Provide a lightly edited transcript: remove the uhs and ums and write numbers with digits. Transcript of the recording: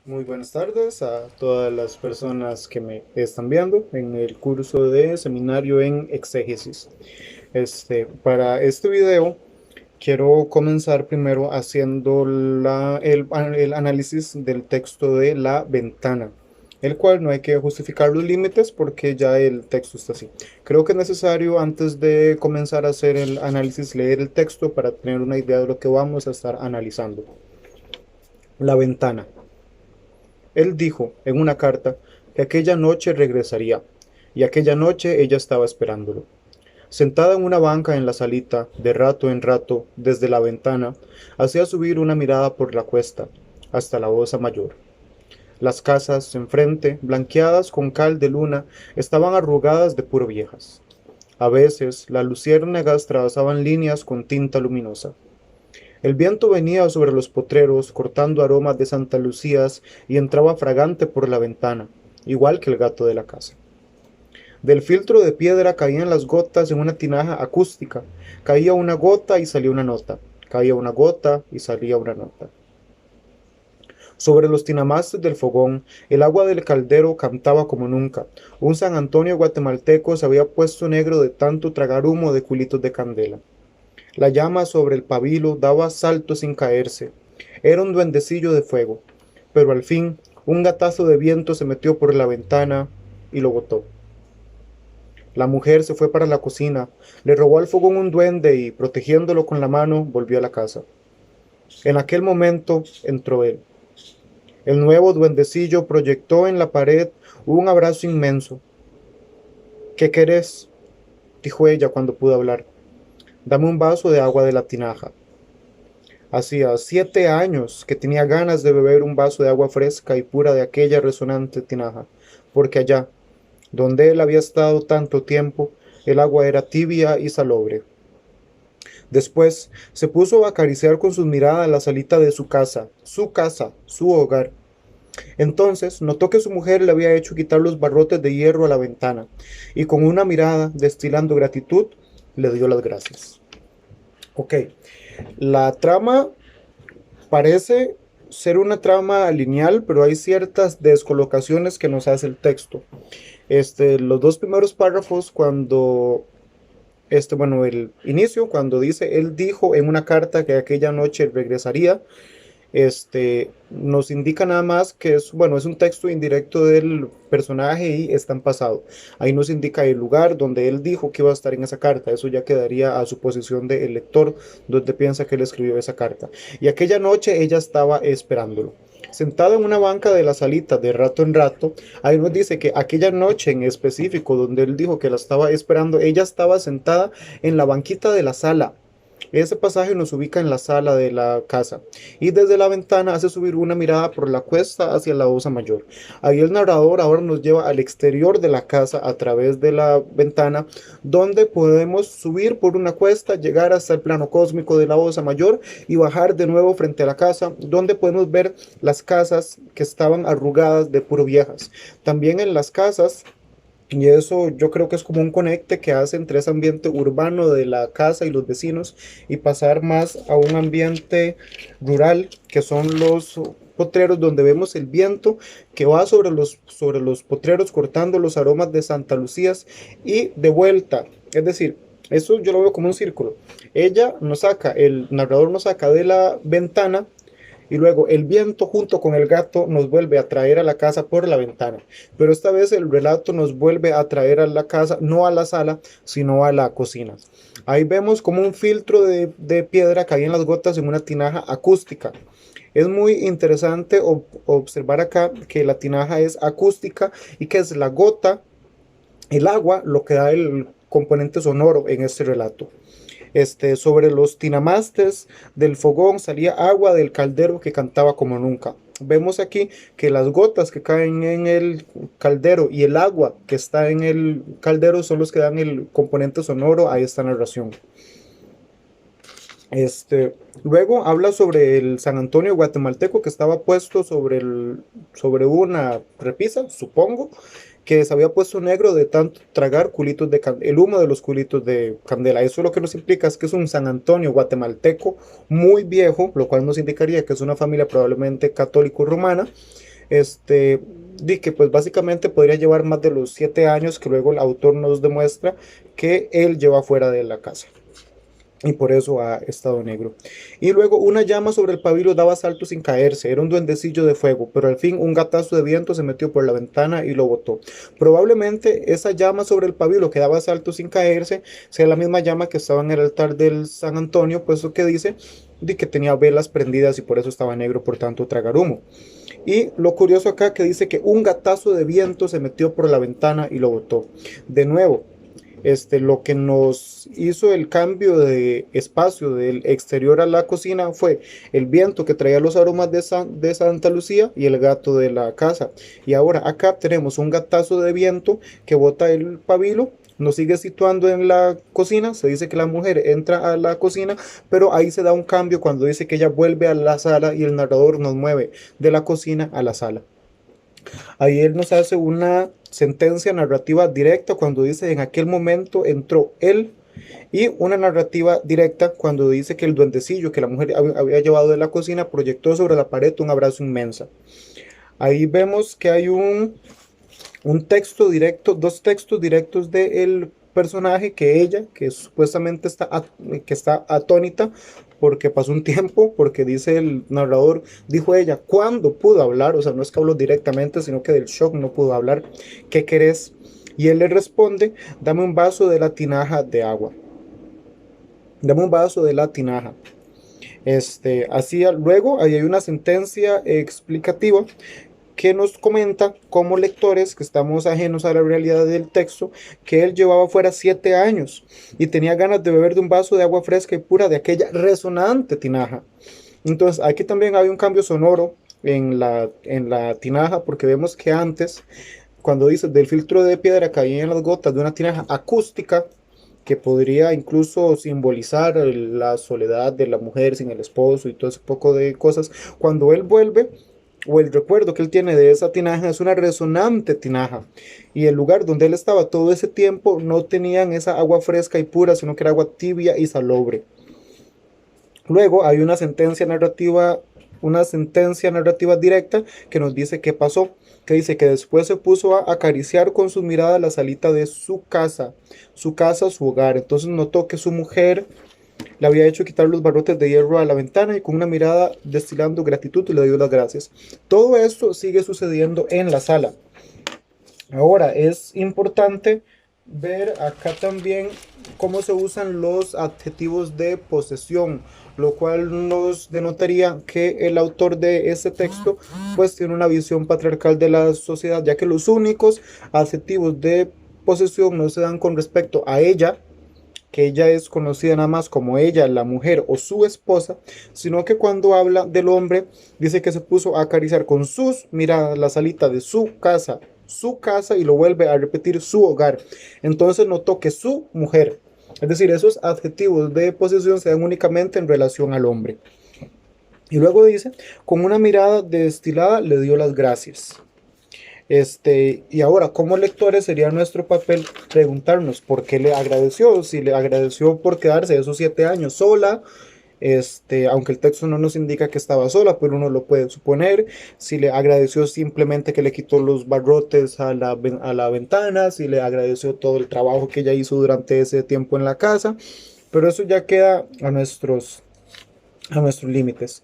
Muy buenas tardes a todas las personas que me están viendo en el curso de seminario en exégesis. Para este video quiero comenzar primero haciendo el análisis del texto de la ventana, el cual no hay que justificar los límites porque ya el texto está así. Creo que es necesario antes de comenzar a hacer el análisis leer el texto para tener una idea de lo que vamos a estar analizando. La ventana. Él dijo en una carta que aquella noche regresaría, y aquella noche ella estaba esperándolo. Sentada en una banca en la salita, de rato en rato, desde la ventana, hacía subir una mirada por la cuesta, hasta la Osa Mayor. Las casas enfrente, blanqueadas con cal de luna, estaban arrugadas de puro viejas. A veces las luciérnagas trazaban líneas con tinta luminosa. El viento venía sobre los potreros, cortando aromas de Santa Lucías, y entraba fragante por la ventana, igual que el gato de la casa. Del filtro de piedra caían las gotas en una tinaja acústica. Caía una gota y salía una nota. Caía una gota y salía una nota. Sobre los tinamastes del fogón, el agua del caldero cantaba como nunca. Un San Antonio guatemalteco se había puesto negro de tanto tragar humo de culitos de candela. La llama sobre el pabilo daba saltos sin caerse. Era un duendecillo de fuego. Pero al fin, un gatazo de viento se metió por la ventana y lo botó. La mujer se fue para la cocina, le robó al fogón un duende y, protegiéndolo con la mano, volvió a la casa. En aquel momento entró él. El nuevo duendecillo proyectó en la pared un abrazo inmenso. ¿Qué querés? Dijo ella cuando pudo hablar. Dame un vaso de agua de la tinaja. Hacía 7 años que tenía ganas de beber un vaso de agua fresca y pura de aquella resonante tinaja, porque allá, donde él había estado tanto tiempo, el agua era tibia y salobre. Después se puso a acariciar con sus miradas la salita de casa, su hogar. Entonces notó que su mujer le había hecho quitar los barrotes de hierro a la ventana, y con una mirada, destilando gratitud, le dio las gracias. Ok, la trama parece ser una trama lineal, pero hay ciertas descolocaciones que nos hace el texto. Los dos primeros párrafos, el inicio, cuando dice, él dijo en una carta que aquella noche regresaría, nos indica nada más que es un texto indirecto del personaje y está en pasado. Ahí nos indica el lugar donde él dijo que iba a estar en esa carta. Eso ya quedaría a suposición del lector, donde piensa que él escribió esa carta. Y aquella noche ella estaba esperándolo. Sentada en una banca de la salita de rato en rato, ahí nos dice que aquella noche en específico, donde él dijo que la estaba esperando, ella estaba sentada en la banquita de la sala. Ese pasaje nos ubica en la sala de la casa y desde la ventana hace subir una mirada por la cuesta hacia la Osa Mayor. Ahí el narrador ahora nos lleva al exterior de la casa a través de la ventana, donde podemos subir por una cuesta, llegar hasta el plano cósmico de la Osa Mayor y bajar de nuevo frente a la casa, donde podemos ver las casas que estaban arrugadas de puro viejas. También en las casas, y eso yo creo que es como un conecte que hace entre ese ambiente urbano de la casa y los vecinos y pasar más a un ambiente rural, que son los potreros, donde vemos el viento que va sobre los potreros cortando los aromas de Santa Lucías y de vuelta. Es decir, eso yo lo veo como un círculo. El narrador nos saca de la ventana y luego el viento junto con el gato nos vuelve a traer a la casa por la ventana. Pero esta vez el relato nos vuelve a traer a la casa, no a la sala, sino a la cocina. Ahí vemos como un filtro de piedra caía en las gotas en una tinaja acústica. Es muy interesante observar acá que la tinaja es acústica y que es la gota, el agua, lo que da el componente sonoro en este relato. Sobre los tinamastes del fogón salía agua del caldero que cantaba como nunca. Vemos aquí que las gotas que caen en el caldero y el agua que está en el caldero son los que dan el componente sonoro a esta narración. Luego habla sobre el San Antonio guatemalteco que estaba puesto sobre una repisa, supongo, que se había puesto negro de tanto tragar culitos de el humo de los culitos de candela. Eso lo que nos implica es que es un San Antonio guatemalteco muy viejo, lo cual nos indicaría que es una familia probablemente católico-romana, Di que pues básicamente podría llevar más de los 7 años que luego el autor nos demuestra que él lleva fuera de la casa y por eso ha estado negro. Y luego una llama sobre el pabilo daba saltos sin caerse, era un duendecillo de fuego, pero al fin un gatazo de viento se metió por la ventana y lo botó. Probablemente esa llama sobre el pabilo que daba saltos sin caerse sea la misma llama que estaba en el altar del San Antonio, puesto que dice de que tenía velas prendidas y por eso estaba negro, por tanto tragar humo. Y lo curioso acá que dice que un gatazo de viento se metió por la ventana y lo botó. De nuevo, lo que nos hizo el cambio de espacio del exterior a la cocina fue el viento que traía los aromas de Santa Lucía y el gato de la casa. Y ahora acá tenemos un gatazo de viento que bota el pabilo. Nos sigue situando en la cocina, se dice que la mujer entra a la cocina, pero ahí se da un cambio cuando dice que ella vuelve a la sala y el narrador nos mueve de la cocina a la sala. Ahí él nos hace una sentencia narrativa directa cuando dice en aquel momento entró él, y una narrativa directa cuando dice que el duendecillo que la mujer había llevado de la cocina proyectó sobre la pared un abrazo inmenso. Ahí vemos que hay un texto directo, dos textos directos del personaje, que ella, que supuestamente está atónita porque pasó un tiempo, porque dice el narrador, dijo ella, ¿cuándo pudo hablar? O sea, no es que habló directamente, sino que del shock no pudo hablar. ¿Qué querés? Y él le responde, dame un vaso de la tinaja de agua. Dame un vaso de la tinaja. Así luego, ahí hay una sentencia explicativa que nos comenta como lectores que estamos ajenos a la realidad del texto, que él llevaba fuera 7 años y tenía ganas de beber de un vaso de agua fresca y pura de aquella resonante tinaja. Entonces aquí también hay un cambio sonoro en la tinaja, porque vemos que antes, cuando dice del filtro de piedra caían las gotas de una tinaja acústica, que podría incluso simbolizar la soledad de la mujer sin el esposo y todo ese poco de cosas, cuando él vuelve, o el recuerdo que él tiene de esa tinaja es una resonante tinaja, y el lugar donde él estaba todo ese tiempo no tenían esa agua fresca y pura, sino que era agua tibia y salobre. Luego hay una sentencia narrativa directa que nos dice qué pasó, que dice que después se puso a acariciar con su mirada la salita de su casa, su hogar. Entonces notó que su mujer le había hecho quitar los barrotes de hierro a la ventana y con una mirada destilando gratitud le dio las gracias. Todo esto sigue sucediendo en la sala. Ahora es importante ver acá también cómo se usan los adjetivos de posesión, lo cual nos denotaría que el autor de este texto pues tiene una visión patriarcal de la sociedad, ya que los únicos adjetivos de posesión no se dan con respecto a ella, que ella es conocida nada más como ella, la mujer o su esposa, sino que cuando habla del hombre dice que se puso a acariciar con sus miradas la salita de su casa, y lo vuelve a repetir, su hogar. Entonces notó que su mujer, es decir, esos adjetivos de posesión se dan únicamente en relación al hombre. Y luego dice, con una mirada destilada le dio las gracias. Y ahora, como lectores, sería nuestro papel preguntarnos por qué le agradeció, si le agradeció por quedarse esos 7 años sola, aunque el texto no nos indica que estaba sola, pero uno lo puede suponer, si le agradeció simplemente que le quitó los barrotes a la ventana, si le agradeció todo el trabajo que ella hizo durante ese tiempo en la casa, pero eso ya queda a nuestros límites.